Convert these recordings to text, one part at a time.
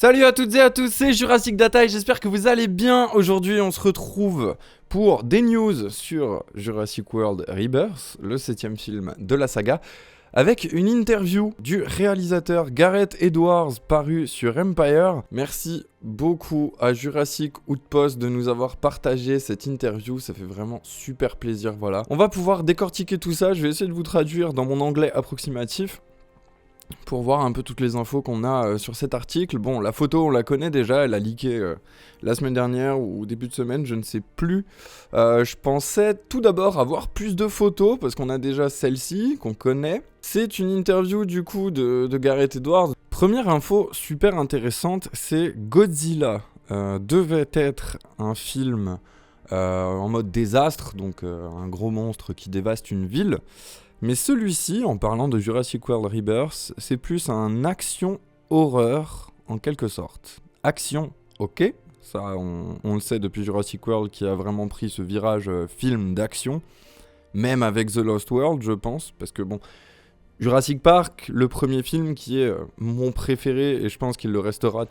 Salut à toutes et à tous, c'est Jurassic Data et j'espère que vous allez bien. Aujourd'hui, on se retrouve pour des news sur Jurassic World Rebirth, le 7ème film de la saga, avec une interview du réalisateur Gareth Edwards paru sur Empire. Merci beaucoup à Jurassic Outpost de nous avoir partagé cette interview, ça fait vraiment super plaisir, voilà. On va pouvoir décortiquer tout ça, je vais essayer de vous traduire dans mon anglais approximatif pour voir un peu toutes les infos qu'on a sur cet article. Bon, la photo, on la connaît déjà, elle a leaké la semaine dernière ou au début de semaine, je ne sais plus. Je pensais tout d'abord avoir plus de photos, parce qu'on a déjà celle-ci, qu'on connaît. C'est une interview du coup de Gareth Edwards. Première info super intéressante, c'est Godzilla devait être un film en mode désastre, donc un gros monstre qui dévaste une ville. Mais celui-ci, en parlant de Jurassic World Rebirth, c'est plus un action-horreur en quelque sorte. Action, ok, ça on le sait depuis Jurassic World qui a vraiment pris ce virage film d'action, même avec The Lost World je pense, parce que bon, Jurassic Park, le premier film qui est mon préféré et je pense qu'il le restera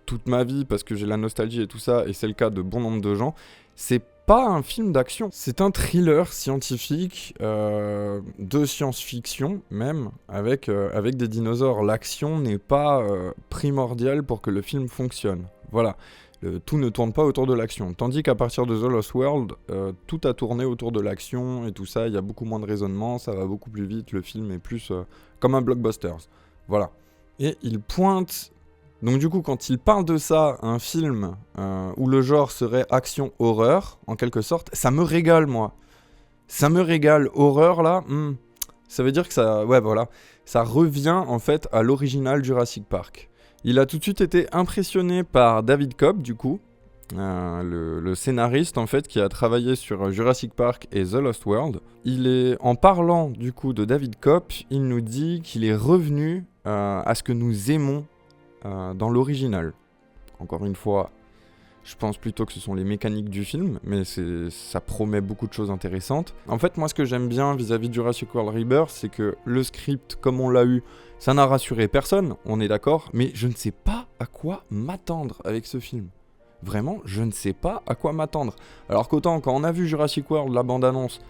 toute ma vie parce que j'ai la nostalgie et tout ça, et c'est le cas de bon nombre de gens, c'est pas un film d'action, c'est un thriller scientifique, de science-fiction même, avec des dinosaures. L'action n'est pas primordiale pour que le film fonctionne. Voilà, tout ne tourne pas autour de l'action. Tandis qu'à partir de The Lost World, tout a tourné autour de l'action et tout ça, il y a beaucoup moins de raisonnement, ça va beaucoup plus vite, le film est plus comme un blockbuster. Voilà. Et il pointe... Donc du coup, quand il parle de ça, un film où le genre serait action-horreur, en quelque sorte, ça me régale, moi. Ça me régale. Horreur, là, ça veut dire que ça... Ouais, voilà. Ça revient, en fait, à l'original Jurassic Park. Il a tout de suite été impressionné par David Cobb, du coup, le scénariste, en fait, qui a travaillé sur Jurassic Park et The Lost World. En parlant, du coup, de David Cobb, il nous dit qu'il est revenu à ce que nous aimons dans l'original. Encore une fois, je pense plutôt que ce sont les mécaniques du film, mais ça promet beaucoup de choses intéressantes. En fait, moi, ce que j'aime bien vis-à-vis de Jurassic World Rebirth, c'est que le script, comme on l'a eu, ça n'a rassuré personne, on est d'accord, mais je ne sais pas à quoi m'attendre avec ce film. Vraiment, je ne sais pas à quoi m'attendre. Alors qu'autant, quand on a vu Jurassic World, la bande-annonce,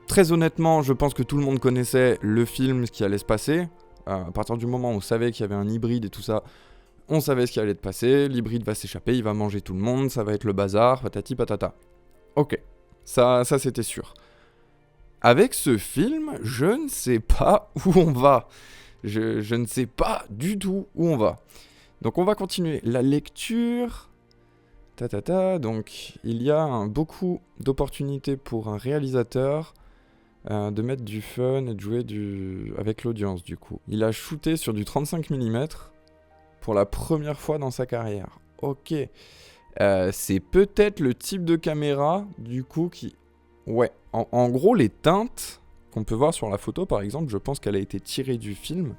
très honnêtement, je pense que tout le monde connaissait le film, ce qui allait se passer. À partir du moment où on savait qu'il y avait un hybride et tout ça, on savait ce qui allait se passer, l'hybride va s'échapper, il va manger tout le monde, ça va être le bazar, patati patata. Ok, ça c'était sûr. Avec ce film, je ne sais pas où on va. Je ne sais pas du tout où on va. Donc on va continuer la lecture. Donc il y a beaucoup d'opportunités pour un réalisateur de mettre du fun et de jouer avec l'audience du coup. Il a shooté sur du 35 mm pour la première fois dans sa carrière. Ok. C'est peut-être le type de caméra du coup qui... Ouais. En gros, les teintes qu'on peut voir sur la photo par exemple, je pense qu'elle a été tirée du film.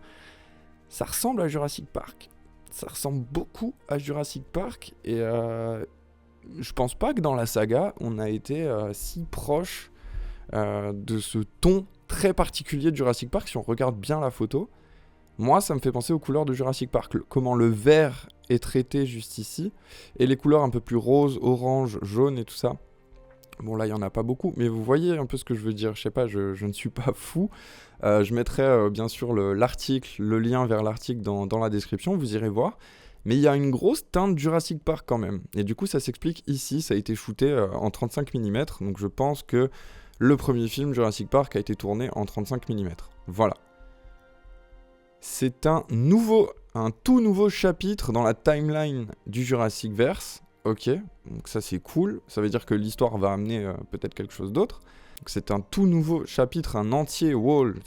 Ça ressemble à Jurassic Park. Ça ressemble beaucoup à Jurassic Park et je pense pas que dans la saga on a été si proche de ce ton très particulier de Jurassic Park. Si on regarde bien la photo, moi ça me fait penser aux couleurs de Jurassic Park, comment le vert est traité juste ici, et les couleurs un peu plus rose, orange, jaune et tout ça. Bon là il y en a pas beaucoup, mais vous voyez un peu ce que je veux dire, je sais pas, je ne suis pas fou. Je mettrai bien sûr l'article, le lien vers l'article dans la description, vous irez voir. Mais il y a une grosse teinte Jurassic Park quand même, et du coup ça s'explique ici, ça a été shooté en 35 mm, donc je pense que le premier film Jurassic Park a été tourné en 35 mm. Voilà. C'est un tout nouveau chapitre dans la timeline du Jurassicverse. Ok, donc ça c'est cool. Ça veut dire que l'histoire va amener peut-être quelque chose d'autre. Donc c'est un tout nouveau chapitre, un entier wall,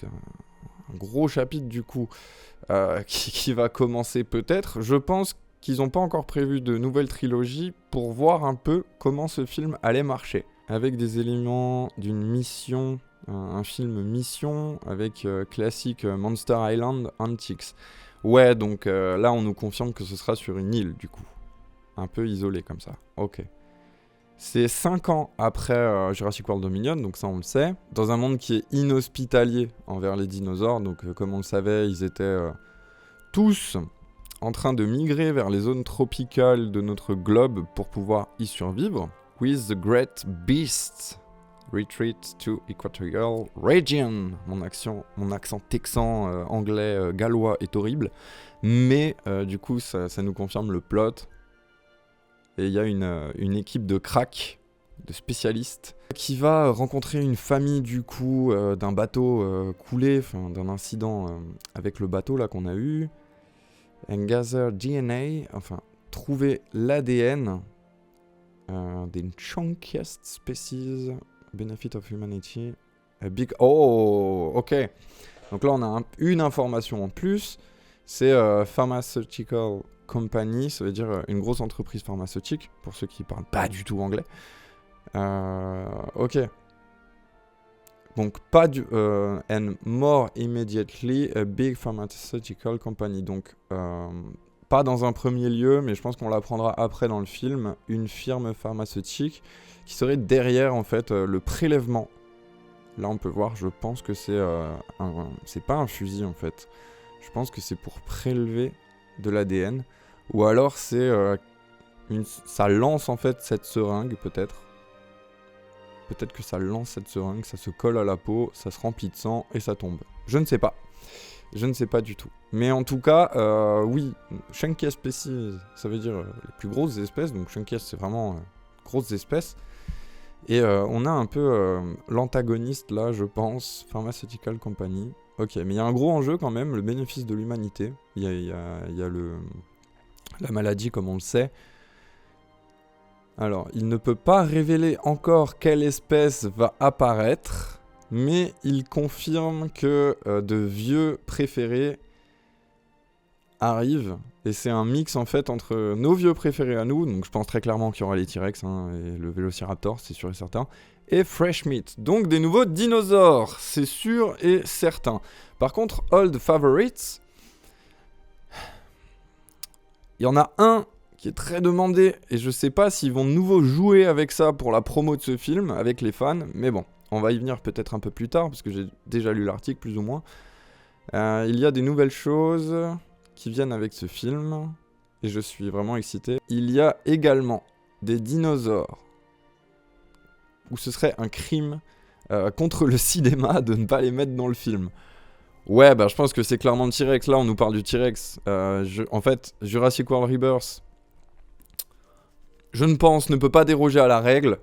un gros chapitre du coup, qui va commencer peut-être. Je pense qu'ils n'ont pas encore prévu de nouvelle trilogie pour voir un peu comment ce film allait marcher. Avec des éléments d'une mission, un film mission, avec classique Monster Island Antiques. Ouais, donc là on nous confirme que ce sera sur une île du coup. Un peu isolé comme ça, ok. C'est 5 ans après Jurassic World Dominion, donc ça on le sait. Dans un monde qui est inhospitalier envers les dinosaures, donc comme on le savait, ils étaient tous en train de migrer vers les zones tropicales de notre globe pour pouvoir y survivre. With the great beasts, retreat to equatorial region. Mon accent texan, anglais, gallois est horrible. Mais du coup, ça nous confirme le plot. Et il y a une équipe de cracks, de spécialistes, qui va rencontrer une famille du coup d'un bateau coulé, enfin d'un incident avec le bateau là qu'on a eu. And gather DNA, enfin trouver l'ADN des chunkiest species, benefit of humanity, a big... Oh, ok. Donc là on a une information en plus, c'est pharmaceutical company, ça veut dire une grosse entreprise pharmaceutique, pour ceux qui parlent pas du tout anglais. Ok. Donc pas du... and more immediately, a big pharmaceutical company. Donc pas dans un premier lieu, mais je pense qu'on l'apprendra après dans le film, une firme pharmaceutique qui serait derrière en fait le prélèvement. Là on peut voir, je pense que c'est pas un fusil en fait. Je pense que c'est pour prélever de l'ADN. Ou alors c'est ça lance en fait cette seringue peut-être. Peut-être que ça lance cette seringue, ça se colle à la peau, ça se remplit de sang et ça tombe. Je ne sais pas. Je ne sais pas du tout. Mais en tout cas, oui, Chunkiest species, ça veut dire les plus grosses espèces. Donc Chunkiest, c'est vraiment grosses espèces. Et on a un peu l'antagoniste là, je pense, Pharmaceutical Company. Ok, mais il y a un gros enjeu quand même, le bénéfice de l'humanité. Il y a la maladie comme on le sait. Alors, il ne peut pas révéler encore quelle espèce va apparaître, mais il confirme que de vieux préférés arrivent. Et c'est un mix en fait entre nos vieux préférés à nous, donc je pense très clairement qu'il y aura les T-Rex et le Vélociraptor, c'est sûr et certain, et Fresh Meat, donc des nouveaux dinosaures, c'est sûr et certain. Par contre, Old Favorites, il y en a un qui est très demandé, et je sais pas s'ils vont de nouveau jouer avec ça pour la promo de ce film, avec les fans, mais bon, on va y venir peut-être un peu plus tard, parce que j'ai déjà lu l'article plus ou moins. Il y a des nouvelles choses qui viennent avec ce film, et je suis vraiment excité. Il y a également des dinosaures, où ce serait un crime contre le cinéma de ne pas les mettre dans le film. Ouais, bah je pense que c'est clairement le T-Rex, là on nous parle du T-Rex. En fait, Jurassic World Rebirth, je ne pense, ne peut pas déroger à la règle.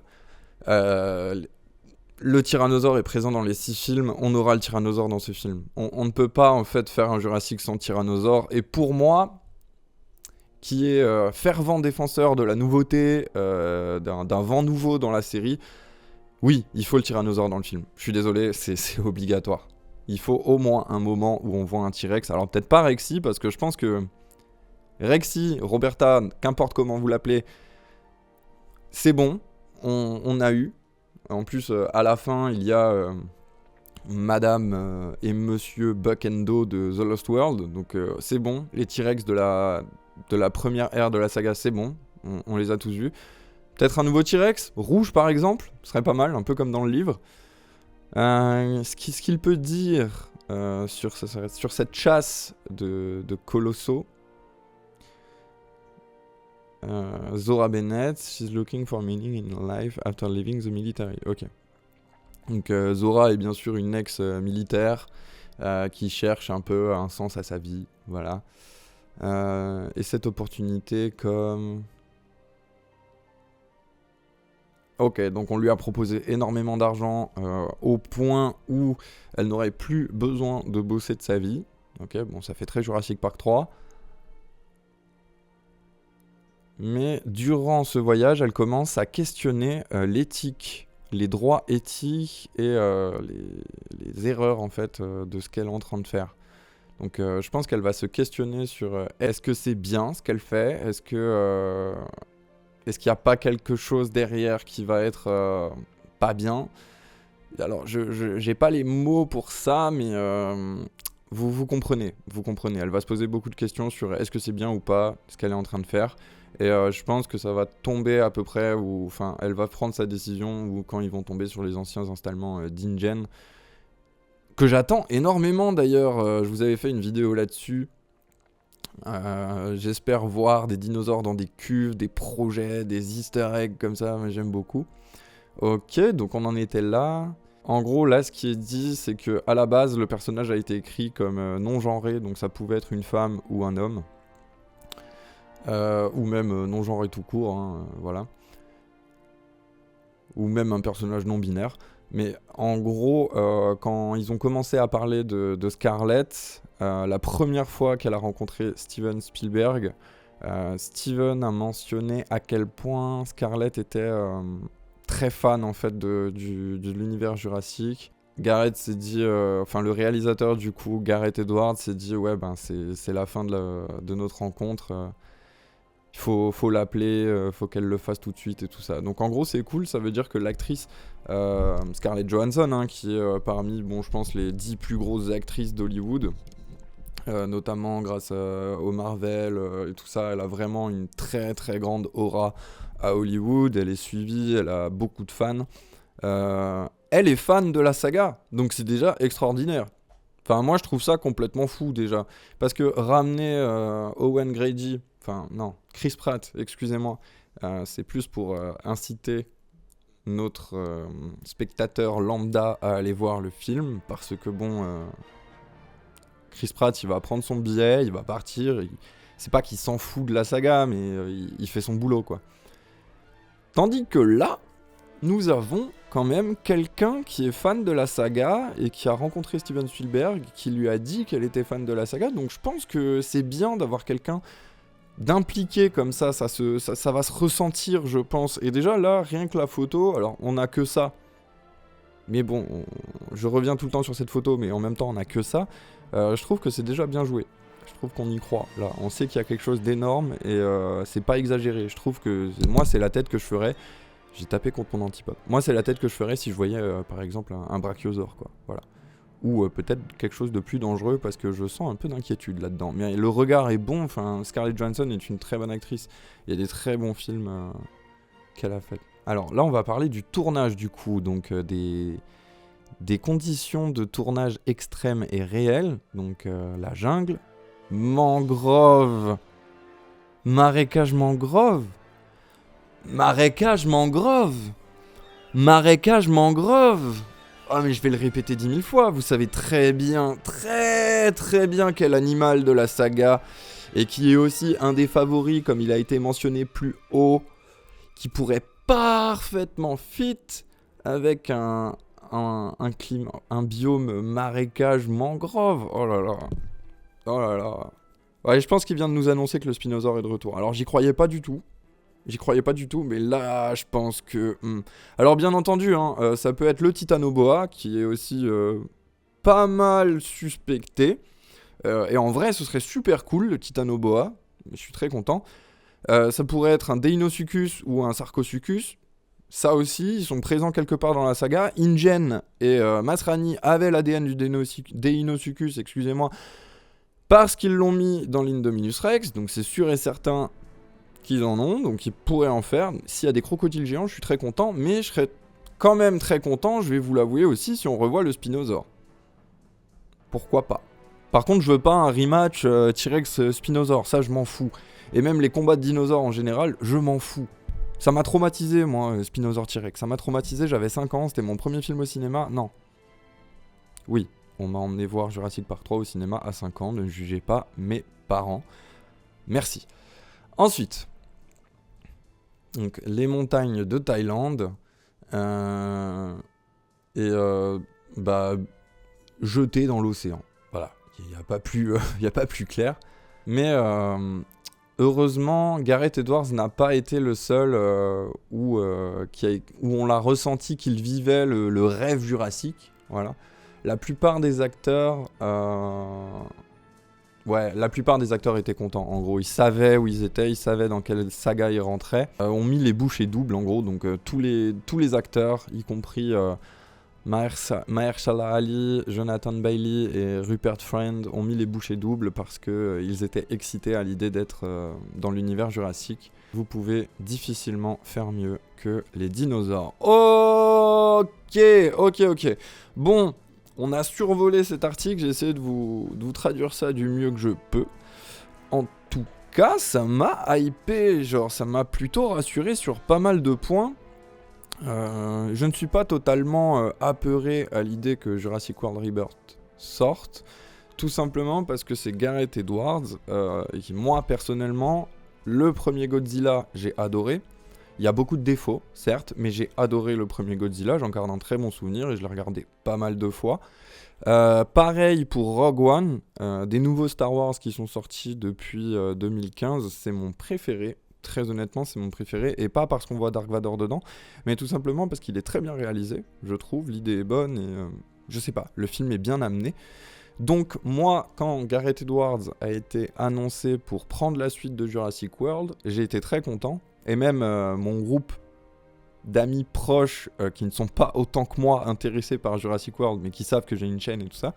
Le tyrannosaure est présent dans les 6 films, on aura le tyrannosaure dans ce film. On ne peut pas en fait faire un Jurassic sans tyrannosaure. Et pour moi, qui est fervent défenseur de la nouveauté, d'un vent nouveau dans la série, oui, il faut le tyrannosaure dans le film. Je suis désolé, c'est obligatoire. Il faut au moins un moment où on voit un T-Rex. Alors peut-être pas Rexy, parce que je pense que Rexy, Roberta, qu'importe comment vous l'appelez, c'est bon, on a eu. En plus, à la fin, il y a Madame et Monsieur Buck Endo de The Lost World. Donc c'est bon, les T-Rex de la première ère de la saga, c'est bon. On les a tous vus. Peut-être un nouveau T-Rex, rouge par exemple, ce serait pas mal, un peu comme dans le livre. Ce qu'il peut dire sur cette chasse de colossaux. Zora Bennett, she's looking for meaning in life after leaving the military. Ok. Donc Zora est bien sûr une ex-militaire qui cherche un peu un sens à sa vie. Voilà. Et cette opportunité comme... Ok, donc on lui a proposé énormément d'argent au point où elle n'aurait plus besoin de bosser de sa vie. Ok, bon, ça fait très Jurassic Park 3. Mais durant ce voyage, elle commence à questionner l'éthique, les droits éthiques et les erreurs en fait de ce qu'elle est en train de faire. Donc je pense qu'elle va se questionner sur est-ce que c'est bien ce qu'elle fait, est-ce qu'il n'y a pas quelque chose derrière qui va être pas bien. Alors je j'ai pas les mots pour ça, mais vous comprenez, elle va se poser beaucoup de questions sur est-ce que c'est bien ou pas ce qu'elle est en train de faire. Et je pense que ça va tomber à peu près, ou enfin, elle va prendre sa décision ou quand ils vont tomber sur les anciens installements d'InGen, que j'attends énormément d'ailleurs. Je vous avais fait une vidéo là-dessus. J'espère voir des dinosaures dans des cuves, des projets, des easter eggs comme ça, mais j'aime beaucoup. Ok, donc on en était là. En gros, là, ce qui est dit, c'est que à la base, le personnage a été écrit comme non-genré, donc ça pouvait être une femme ou un homme. Ou même non-genré tout court, hein, voilà. Ou même un personnage non-binaire. Mais en gros, quand ils ont commencé à parler de Scarlett, la première fois qu'elle a rencontré Steven Spielberg, Steven a mentionné à quel point Scarlett était très fan en fait de l'univers jurassique. Gareth s'est dit, enfin le réalisateur du coup, Gareth Edwards s'est dit ouais ben c'est la fin de notre rencontre. Il faut l'appeler, faut qu'elle le fasse tout de suite et tout ça. Donc en gros c'est cool, ça veut dire que l'actrice Scarlett Johansson, hein, qui est parmi, bon je pense, les 10 plus grosses actrices d'Hollywood, notamment grâce au Marvel et tout ça, elle a vraiment une très très grande aura à Hollywood, elle est suivie, elle a beaucoup de fans. Elle est fan de la saga, donc c'est déjà extraordinaire. Enfin moi je trouve ça complètement fou déjà, parce que ramener Owen Grady, enfin non, Chris Pratt, excusez-moi, c'est plus pour inciter notre spectateur lambda à aller voir le film, parce que bon, Chris Pratt il va prendre son billet, il va partir, c'est pas qu'il s'en fout de la saga, mais il fait son boulot quoi. Tandis que là, nous avons quand même quelqu'un qui est fan de la saga et qui a rencontré Steven Spielberg, qui lui a dit qu'elle était fan de la saga, donc je pense que c'est bien d'avoir quelqu'un d'impliqué comme ça, ça va se ressentir je pense. Et déjà là, rien que la photo, alors on a que ça, mais bon, je reviens tout le temps sur cette photo, mais en même temps on a que ça, je trouve que c'est déjà bien joué. Je trouve qu'on y croit, là, on sait qu'il y a quelque chose d'énorme et c'est pas exagéré, je trouve que, moi c'est la tête que je ferais. J'ai tapé contre mon antipop. Moi, c'est la tête que je ferais si je voyais, par exemple, un brachiosaure, quoi. Voilà. Ou peut-être quelque chose de plus dangereux, parce que je sens un peu d'inquiétude là-dedans. Mais le regard est bon. Enfin, Scarlett Johansson est une très bonne actrice. Il y a des très bons films qu'elle a fait. Alors là, on va parler du tournage, du coup. Donc, des conditions de tournage extrêmes et réelles. Donc, la jungle. Mangrove. Marécage mangrove. Marécage mangrove. Marécage mangrove. Oh mais je vais le répéter 10 000 fois, vous savez très bien quel animal de la saga, et qui est aussi un des favoris comme il a été mentionné plus haut, qui pourrait parfaitement fit avec un climat, un biome marécage mangrove. Oh là là. Oh là là. Ouais, je pense qu'il vient de nous annoncer que le Spinosaure est de retour. Alors j'y croyais pas du tout. Mais là, je pense que... Alors, bien entendu, hein, ça peut être le Titanoboa, qui est aussi pas mal suspecté. Et en vrai, ce serait super cool, le Titanoboa. Je suis très content. Ça pourrait être un Deinosuchus ou un Sarcosuchus. Ça aussi, ils sont présents quelque part dans la saga. InGen et Masrani avaient l'ADN du Deinosuchus, excusez-moi, parce qu'ils l'ont mis dans l'Indominus Rex. Donc, c'est sûr et certain qu'ils en ont, donc ils pourraient en faire. S'il y a des crocodiles géants, je suis très content, mais je serais quand même très content, je vais vous l'avouer aussi, si on revoit le Spinosaure. Pourquoi pas. Par contre, je veux pas un rematch T-Rex Spinosaure, ça je m'en fous. Et même les combats de dinosaures en général, je m'en fous. Ça m'a traumatisé, moi, Spinosaure T-Rex. Ça m'a traumatisé, j'avais 5 ans, c'était mon premier film au cinéma. Non. Oui, on m'a emmené voir Jurassic Park 3 au cinéma à 5 ans, ne jugez pas mes parents. Merci. Ensuite, donc les montagnes de Thaïlande, jetées dans l'océan. Voilà, il n'y a pas plus clair. Mais heureusement, Gareth Edwards n'a pas été le seul où on l'a ressenti qu'il vivait le rêve jurassique. Voilà. La plupart des acteurs... la plupart des acteurs étaient contents, en gros, ils savaient où ils étaient, ils savaient dans quelle saga ils rentraient. On mis les bouchées doubles, en gros, donc tous les acteurs, y compris Mahershala Ali, Jonathan Bailey et Rupert Friend, ont mis les bouchées doubles parce qu'ils étaient excités à l'idée d'être dans l'univers jurassique. Vous pouvez difficilement faire mieux que les dinosaures. Ok. Bon... On a survolé cet article, j'ai essayé de vous traduire ça du mieux que je peux. En tout cas, ça m'a hypé, genre ça m'a plutôt rassuré sur pas mal de points. Je ne suis pas totalement apeuré à l'idée que Jurassic World Rebirth sorte, tout simplement parce que c'est Gareth Edwards, et qui, moi personnellement, le premier Godzilla, j'ai adoré. Il y a beaucoup de défauts, certes, mais j'ai adoré le premier Godzilla, j'en garde un très bon souvenir et je l'ai regardé pas mal de fois. Pareil pour Rogue One, des nouveaux Star Wars qui sont sortis depuis 2015, c'est mon préféré. Très honnêtement, c'est mon préféré, et pas parce qu'on voit Dark Vador dedans, mais tout simplement parce qu'il est très bien réalisé, je trouve, l'idée est bonne, et je sais pas, le film est bien amené. Donc moi, quand Gareth Edwards a été annoncé pour prendre la suite de Jurassic World, j'ai été très content, et même mon groupe d'amis proches qui ne sont pas autant que moi intéressés par Jurassic World, mais qui savent que j'ai une chaîne et tout ça,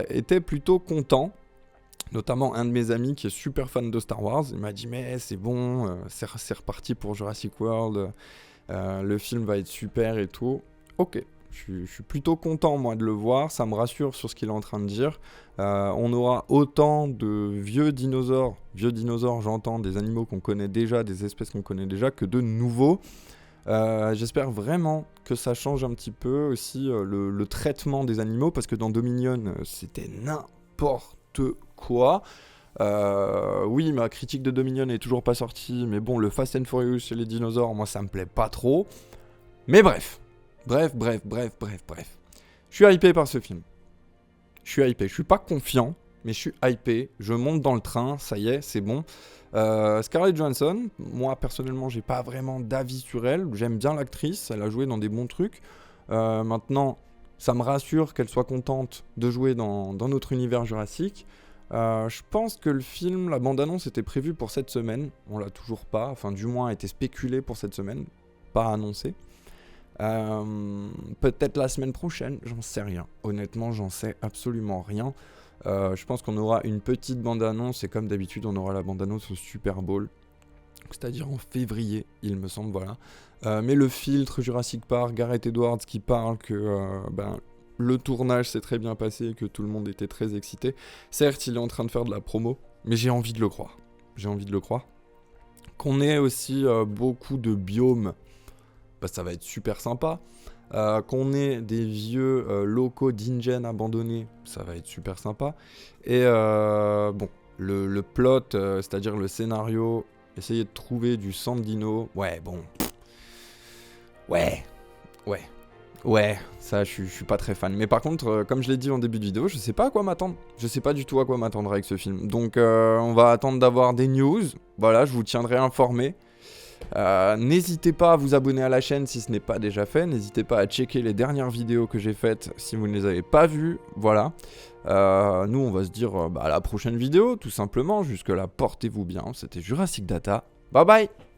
étaient plutôt contents. Notamment un de mes amis qui est super fan de Star Wars, il m'a dit mais c'est bon, c'est reparti pour Jurassic World, le film va être super et tout. Ok, je suis plutôt content moi de le voir, ça me rassure sur ce qu'il est en train de dire. On aura autant de vieux dinosaures j'entends, des animaux qu'on connaît déjà, des espèces qu'on connaît déjà, que de nouveaux. J'espère vraiment que ça change un petit peu aussi le traitement des animaux, parce que dans Dominion c'était n'importe quoi. Oui, ma critique de Dominion est toujours pas sortie, mais bon, le Fast and Furious chez les dinosaures, moi ça me plaît pas trop. Mais bref. Je suis hypé par ce film. Je suis hypé. Je suis pas confiant, mais je suis hypé. Je monte dans le train, ça y est, c'est bon. Scarlett Johansson, moi personnellement, j'ai pas vraiment d'avis sur elle. J'aime bien l'actrice, elle a joué dans des bons trucs. Maintenant, ça me rassure qu'elle soit contente de jouer dans notre univers Jurassic. Je pense que le film, la bande-annonce était prévue pour cette semaine. On l'a toujours pas, enfin du moins a été spéculé pour cette semaine, pas annoncé. Peut-être la semaine prochaine, j'en sais rien. Honnêtement, j'en sais absolument rien. Je pense qu'on aura une petite bande-annonce et comme d'habitude, on aura la bande-annonce au Super Bowl. C'est-à-dire en février, il me semble, voilà. Mais le filtre Jurassic Park, Gareth Edwards qui parle que le tournage s'est très bien passé, que tout le monde était très excité. Certes, il est en train de faire de la promo, mais j'ai envie de le croire. Qu'on ait aussi beaucoup de biomes, ça va être super sympa. Qu'on ait des vieux locaux d'InGen abandonnés, ça va être super sympa. Et le plot, c'est-à-dire le scénario, essayer de trouver du sang de dino, ça je suis pas très fan. Mais par contre, comme je l'ai dit en début de vidéo, je sais pas à quoi m'attendre. Je sais pas du tout à quoi m'attendre avec ce film. Donc on va attendre d'avoir des news. Voilà, je vous tiendrai informé. N'hésitez pas à vous abonner à la chaîne si ce n'est pas déjà fait. N'hésitez pas à checker les dernières vidéos que j'ai faites si vous ne les avez pas vues. Voilà. Nous on va se dire à la prochaine vidéo tout simplement. Jusque là portez-vous bien. C'était Jurassic Data. Bye bye.